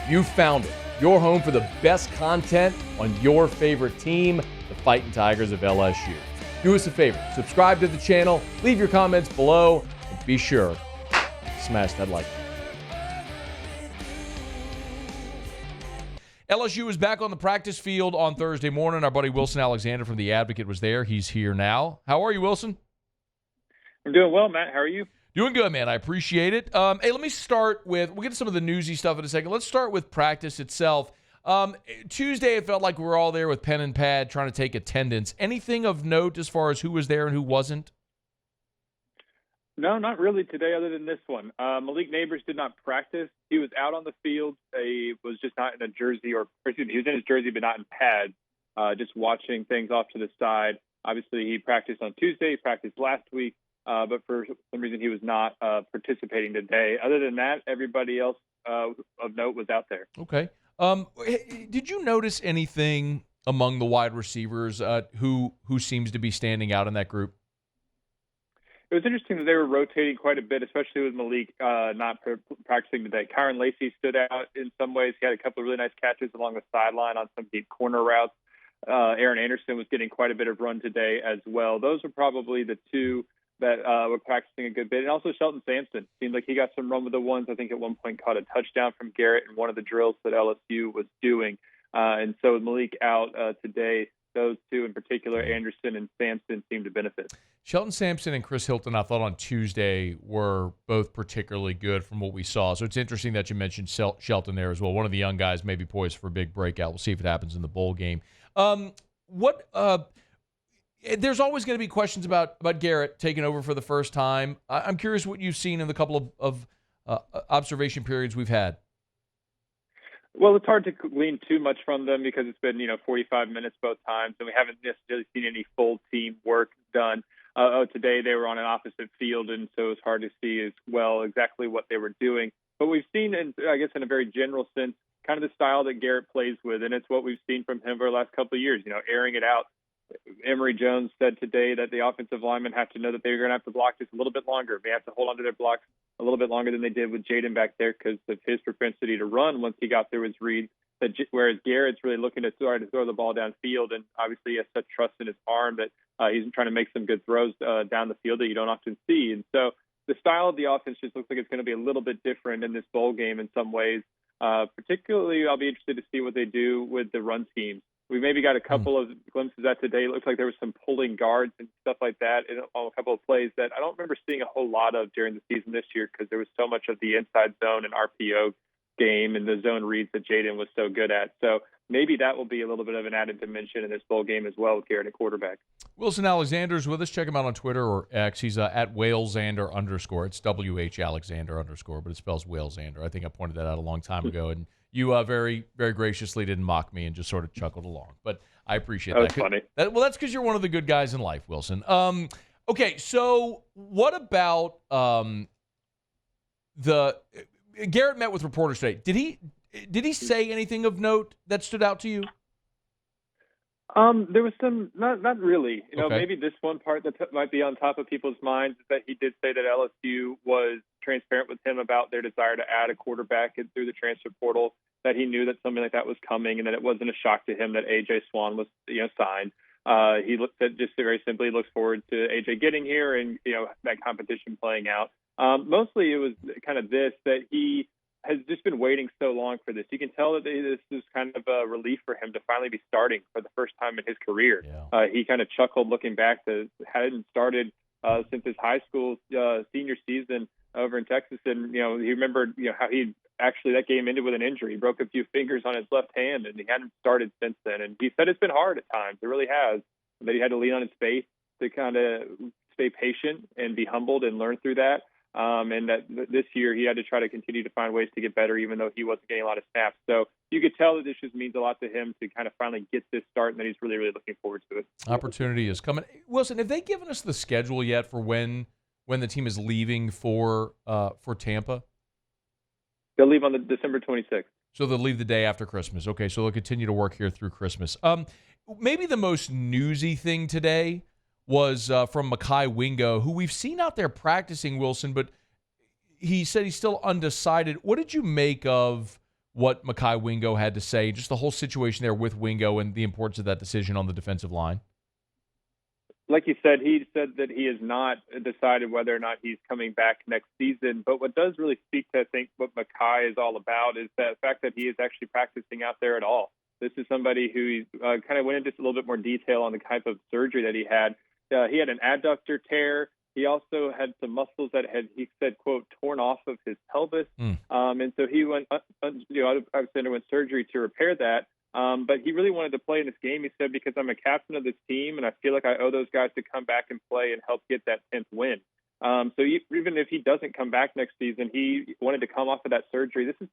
You found it. Your home for the best content on your favorite team, the Fighting Tigers of LSU. Do us a favor. Subscribe to the channel. Leave your comments below. And be sure to smash that like button. LSU is back on the practice field on Thursday morning. Our buddy Wilson Alexander from The Advocate was there. He's here now. How are you, Wilson? I'm doing well, Matt. How are you? Doing good, man. I appreciate it. Hey, let me start with, we'll get to some of the newsy stuff in a second. Let's start with practice itself. Tuesday, it felt like we were all there with pen and pad trying to take attendance. Anything of note as far as who was there and who wasn't? No, not really today other than this one. Malik Nabers did not practice. He was out on the field. He was just not in a jersey, he was in his jersey but not in pads, just watching things off to the side. Obviously, he practiced on Tuesday. He practiced last week. But for some reason, he was not participating today. Other than that, everybody else of note was out there. Okay. Did you notice anything among the wide receivers who seems to be standing out in that group? It was interesting that they were rotating quite a bit, especially with Malik not practicing today. Kyron Lacey stood out in some ways. He had a couple of really nice catches along the sideline on some deep corner routes. Aaron Anderson was getting quite a bit of run today as well. Those were probably the two that were practicing a good bit. And also Shelton Sampson. Seemed like he got some run with the ones. I think at one point caught a touchdown from Garrett in one of the drills that LSU was doing. And so with Malik out today, those two in particular, Anderson and Sampson, seemed to benefit. Shelton Sampson and Chris Hilton, I thought on Tuesday, were both particularly good from what we saw. So it's interesting that you mentioned Shelton there as well. One of the young guys may be poised for a big breakout. We'll see if it happens in the bowl game. There's always going to be questions about Garrett taking over for the first time. I'm curious what you've seen in the couple of observation periods we've had. Well, it's hard to glean too much from them because it's been 45 minutes both times, and we haven't necessarily seen any full team work done. Today they were on an opposite field, and so it's hard to see as well exactly what they were doing. But we've seen, I guess in a very general sense, kind of the style that Garrett plays with, and it's what we've seen from him for the last couple of years, airing it out. Emory Jones said today that the offensive linemen have to know that they're going to have to block just a little bit longer. They have to hold on to their blocks a little bit longer than they did with Jaden back there because of his propensity to run once he got through his reads. Whereas Garrett's really looking to throw the ball downfield, and obviously he has such trust in his arm that he's trying to make some good throws down the field that you don't often see. And so the style of the offense just looks like it's going to be a little bit different in this bowl game in some ways. Particularly, I'll be interested to see what they do with the run schemes. We maybe got a couple of glimpses at today. It looks like there was some pulling guards and stuff like that on a couple of plays that I don't remember seeing a whole lot of during the season this year because there was so much of the inside zone and RPO game and the zone reads that Jaden was so good at. So maybe that will be a little bit of an added dimension in this bowl game as well with Garrett at quarterback. Wilson Alexander's with us. Check him out on Twitter or X. He's at Whalesander _. It's WH Alexander _, but it spells Whalesander. I think I pointed that out a long time ago, and you very, very graciously didn't mock me and just sort of chuckled along. But I appreciate that. That was funny. Well, that's because you're one of the good guys in life, Wilson. Okay, so what about Garrett met with reporters today. Did he say anything of note that stood out to you? There was some, not really. Okay. Maybe this one part that might be on top of people's minds is that he did say that LSU was transparent with him about their desire to add a quarterback through the transfer portal, that he knew that something like that was coming, and that it wasn't a shock to him that A.J. Swan was signed. He looked at just very simply looks forward to A.J. getting here and that competition playing out. Mostly it was kind of this, that he has just been waiting so long for this. You can tell that this is kind of a relief for him to finally be starting for the first time in his career. Yeah. He kind of chuckled looking back to hadn't started since his high school senior season over in Texas. And, he remembered, how he actually, that game ended with an injury. He broke a few fingers on his left hand and he hadn't started since then. And he said it's been hard at times. It really has. That he had to lean on his faith to kind of stay patient and be humbled and learn through that. And that this year he had to try to continue to find ways to get better, even though he wasn't getting a lot of snaps. So you could tell that this just means a lot to him to kind of finally get this start, and that he's really, really looking forward to it. Opportunity is coming. Wilson, have they given us the schedule yet for when the team is leaving for Tampa? They'll leave on the December 26th. So they'll leave the day after Christmas. Okay, so they'll continue to work here through Christmas. Maybe the most newsy thing today was from Mekhi Wingo, who we've seen out there practicing, Wilson, but he said he's still undecided. What did you make of what Mekhi Wingo had to say, just the whole situation there with Wingo and the importance of that decision on the defensive line? Like you said, he said that he has not decided whether or not he's coming back next season. But what does really speak to, I think, what Mekhi is all about is the fact that he is actually practicing out there at all. This is somebody who kind of went into a little bit more detail on the type of surgery that he had. He had an adductor tear. He also had some muscles that had, he said, quote, torn off of his pelvis. And so he went, obviously underwent surgery to repair that. But he really wanted to play in this game, he said, because I'm a captain of this team, and I feel like I owe those guys to come back and play and help get that 10th win. So even if he doesn't come back next season, he wanted to come off of that surgery. This is,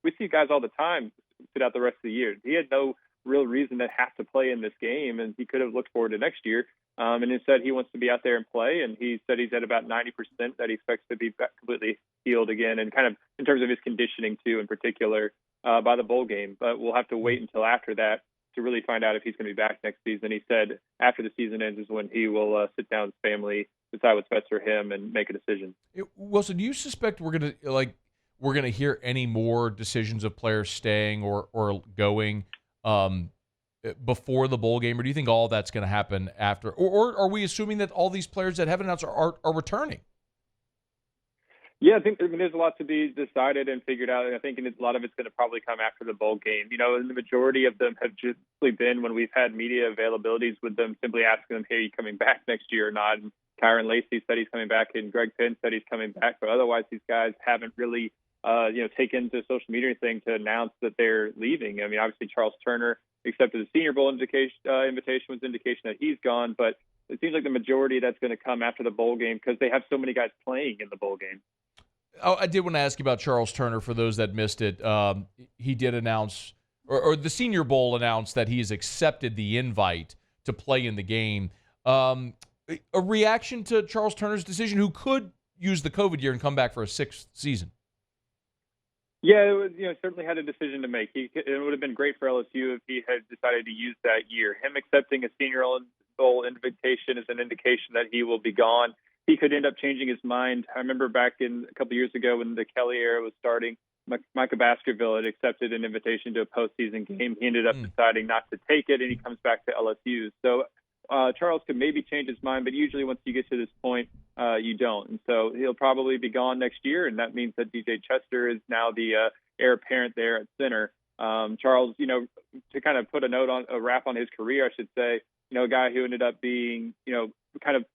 we see guys all the time sit out the rest of the year. He had no real reason to have to play in this game, and he could have looked forward to next year. And instead, he wants to be out there and play, and he said he's at about 90% that he expects to be back completely healed again, and kind of in terms of his conditioning, too, in particular, by the bowl game. But we'll have to wait until after that to really find out if he's going to be back next season. He said after the season ends is when he will sit down with his family, decide what's best for him, and make a decision. Wilson, do you suspect we're gonna hear any more decisions of players staying or going before the bowl game, or do you think all that's going to happen after? Or are we assuming that all these players that haven't announced are returning? Yeah, I think there's a lot to be decided and figured out, and I think a lot of it's going to probably come after the bowl game. And the majority of them have just been when we've had media availabilities with them, simply asking them, hey, are you coming back next year or not? And Kyron Lacey said he's coming back, and Greg Penn said he's coming back, but otherwise these guys haven't really taken to social media or anything to announce that they're leaving. I mean, obviously Charles Turner accepted the Senior Bowl invitation was indication that he's gone, but it seems like the majority that's going to come after the bowl game because they have so many guys playing in the bowl game. Oh, I did want to ask you about Charles Turner for those that missed it. He did announce, or the Senior Bowl announced that he has accepted the invite to play in the game. A reaction to Charles Turner's decision, who could use the COVID year and come back for a 6th season? Yeah, it was, certainly had a decision to make. It would have been great for LSU if he had decided to use that year. Him accepting a Senior Bowl invitation is an indication that he will be gone. He could end up changing his mind. I remember back in a couple of years ago when the Kelly era was starting, Micah Baskerville had accepted an invitation to a postseason game. He ended up deciding not to take it, and he comes back to LSU. So Charles could maybe change his mind, but usually once you get to this point, you don't. And so he'll probably be gone next year, and that means that DJ Chester is now the heir apparent there at center. Charles, to kind of put a wrap on his career, I should say, a guy who ended up being, kind of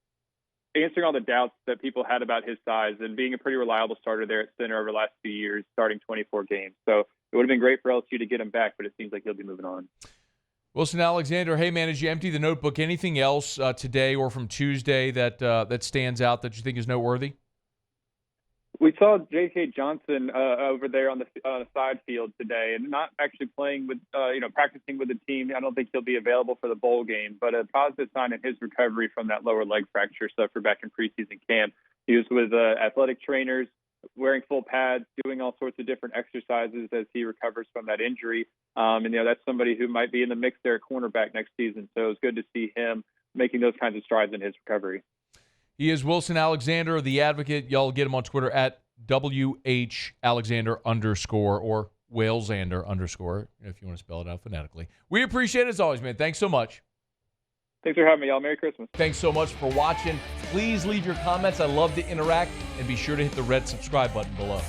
answering all the doubts that people had about his size and being a pretty reliable starter there at center over the last few years, starting 24 games. So it would have been great for LSU to get him back, but it seems like he'll be moving on. Wilson Alexander, hey, man, as you empty the notebook, anything else today or from Tuesday that stands out that you think is noteworthy? We saw J.K. Johnson over there on the side field today, and not actually playing with, practicing with the team. I don't think he'll be available for the bowl game, but a positive sign in his recovery from that lower leg fracture suffered back in preseason camp. He was with athletic trainers, wearing full pads, doing all sorts of different exercises as he recovers from that injury. And that's somebody who might be in the mix there at cornerback next season. So it was good to see him making those kinds of strides in his recovery. He is Wilson Alexander, the Advocate. Y'all get him on Twitter at WHAlexander_ or Walesander_ if you want to spell it out phonetically. We appreciate it as always, man. Thanks so much. Thanks for having me, y'all. Merry Christmas. Thanks so much for watching. Please leave your comments. I love to interact. And be sure to hit the red subscribe button below.